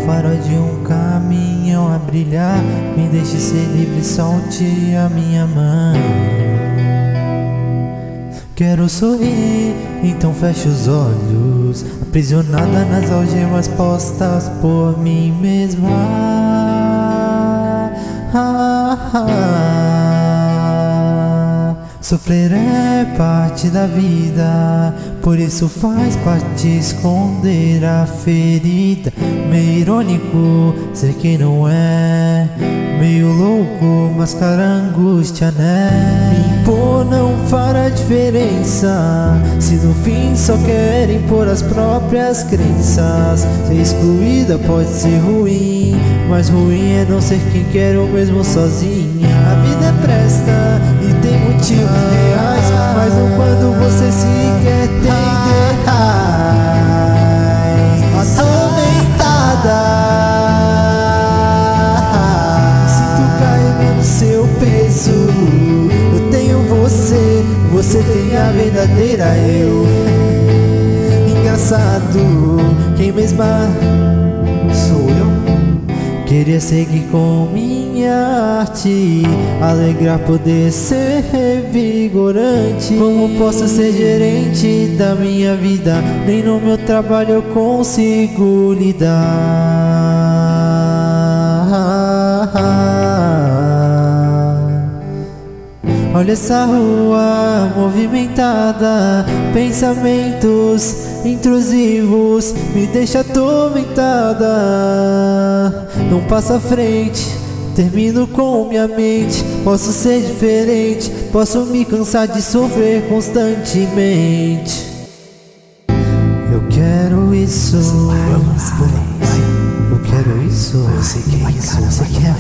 farol de um caminhão a brilhar. Me deixe ser livre, solte a minha mão. Quero sorrir, então feche os olhos, aprisionada nas algemas postas por mim mesma. Sofrer é parte da vida, por isso faz parte esconder a ferida. Meio irônico ser quem não é, meio louco mascarar a angústia, né? Me impor não fará diferença, se no fim só querem impor as próprias crenças. Ser excluída pode ser ruim, mas ruim é não ser quem quer ou mesmo sozinha. A vida é presta e tem motivos reais, mas não quando você sequer tem ideais. Atormentada, sinto cair no seu peso. Eu tenho você, você tem a verdadeira eu. Engraçado, quem mesma sou eu. Queria seguir com minha arte, alegrar, poder ser revigorante. Como posso ser gerente da minha vida? Nem no meu trabalho eu consigo lidar. Olha essa rua movimentada, pensamentos intrusivos me deixa atormentada. Não passo à frente, termino com minha mente. Posso ser diferente, posso me cansar de sofrer constantemente. Eu quero isso, eu quero isso, você quer isso, você quer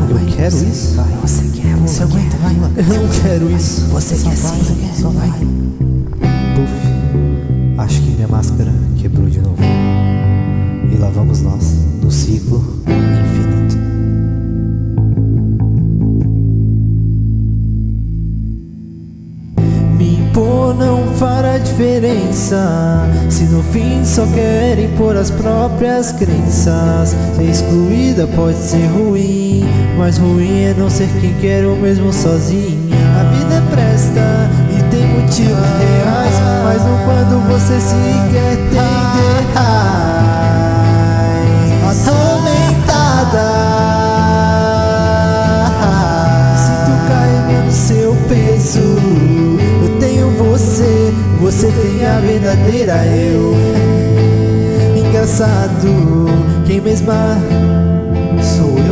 eu quero isso, você quer, você aguenta, vai, mano. Eu não quero isso, você quer sim, só vai. Puf, acho que minha máscara quebrou de novo. E lá vamos nós, no ciclo infinito. Me impor não fará diferença, se no fim só querem impor as próprias crenças. Ser excluída pode ser ruim, mas ruim é não ser quem quer ou mesmo sozinha. A vida é presta e tem motivos reais, mas não quando você sequer tem ideais. Atormentada, sinto cair no seu peso. Eu tenho você, você tem a verdadeira eu. Engraçado, quem mesma sou eu.